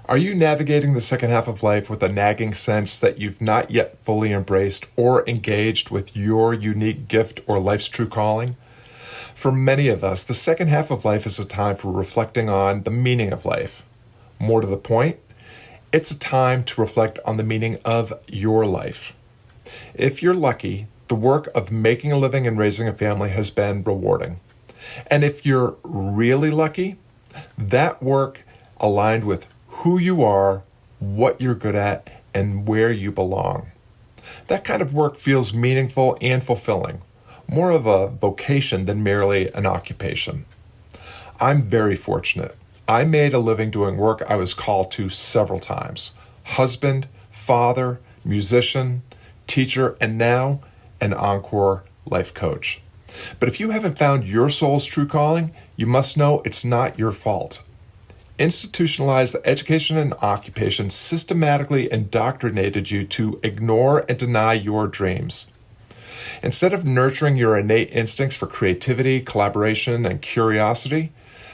Are you navigating the second half of life with a nagging sense that you've not yet fully embraced or engaged with your unique gift or life's true calling? For many of us, the second half of life is a time for reflecting on the meaning of life. More to the point, it's a time to reflect on the meaning of your life. If you're lucky, the work of making a living and raising a family has been rewarding. And if you're really lucky, that work aligned with who you are, what you're good at, and where you belong. That kind of work feels meaningful and fulfilling, more of a vocation than merely an occupation. I'm very fortunate. I made a living doing work I was called to several times. Husband, father, musician, teacher, and now an Encore life coach. But if you haven't found your soul's true calling, you must know it's not your fault. Institutionalized education and occupation systematically indoctrinated you to ignore and deny your dreams. Instead of nurturing your innate instincts for creativity, collaboration, and curiosity,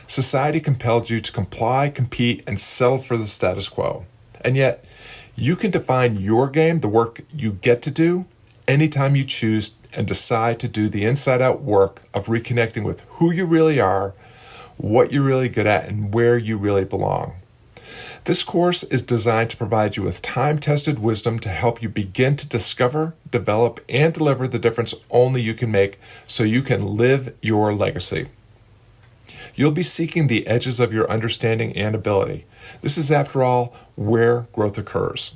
society compelled you to comply, compete, and settle for the status quo. And yet, you can define your game, the work you get to do, anytime you choose and decide to do the inside-out work of reconnecting with who you really are, what you're really good at, and where you really belong. This course is designed to provide you with time-tested wisdom to help you begin to discover, develop, and deliver the difference only you can make so you can live your legacy. You'll be seeking the edges of your understanding and ability. This is, after all, where growth occurs.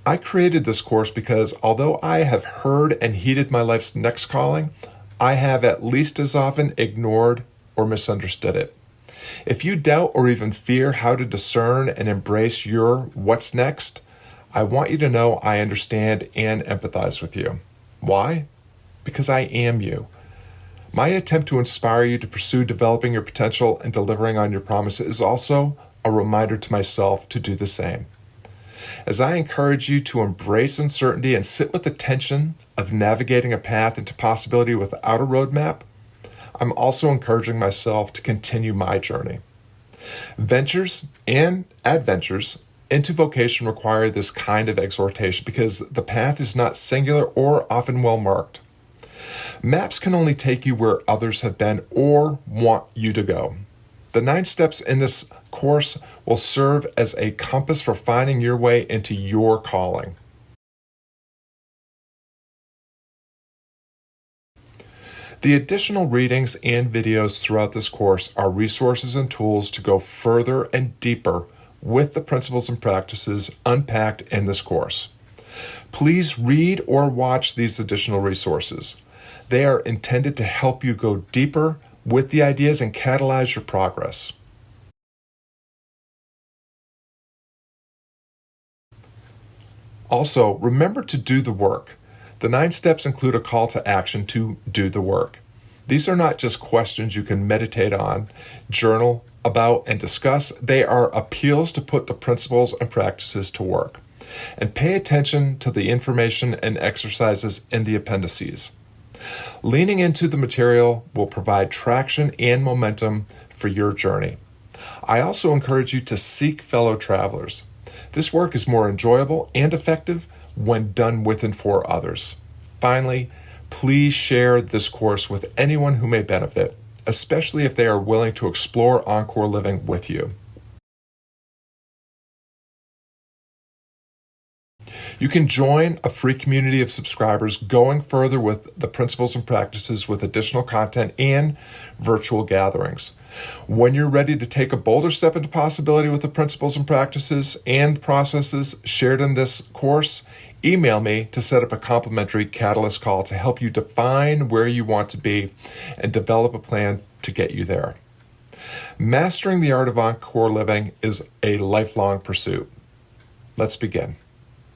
I created this course because although I have heard and heeded my life's next calling, I have at least as often ignored or misunderstood it. If you doubt or even fear how to discern and embrace your what's next, I want you to know I understand and empathize with you. Why? Because I am you. My attempt to inspire you to pursue developing your potential and delivering on your promise is also a reminder to myself to do the same. As I encourage you to embrace uncertainty and sit with the tension of navigating a path into possibility without a roadmap, I'm also encouraging myself to continue my journey. Ventures and adventures into vocation require this kind of exhortation because the path is not singular or often well marked. Maps can only take you where others have been or want you to go. The 9 steps in this course will serve as a compass for finding your way into your calling. The additional readings and videos throughout this course are resources and tools to go further and deeper with the principles and practices unpacked in this course. Please read or watch these additional resources. They are intended to help you go deeper with the ideas and catalyze your progress. Also, remember to do the work. The 9 steps include a call to action to do the work. These are not just questions you can meditate on, journal about, and discuss. They are appeals to put the principles and practices to work. And pay attention to the information and exercises in the appendices. Leaning into the material will provide traction and momentum for your journey. I also encourage you to seek fellow travelers. This work is more enjoyable and effective when done with and for others. Finally, please share this course with anyone who may benefit, especially if they are willing to explore Encore living with you. You can join a free community of subscribers going further with the principles and practices with additional content and virtual gatherings. When you're ready to take a bolder step into possibility with the principles and practices and processes shared in this course, email me to set up a complimentary Catalyst call to help you define where you want to be and develop a plan to get you there. Mastering the art of Encore living is a lifelong pursuit. Let's begin.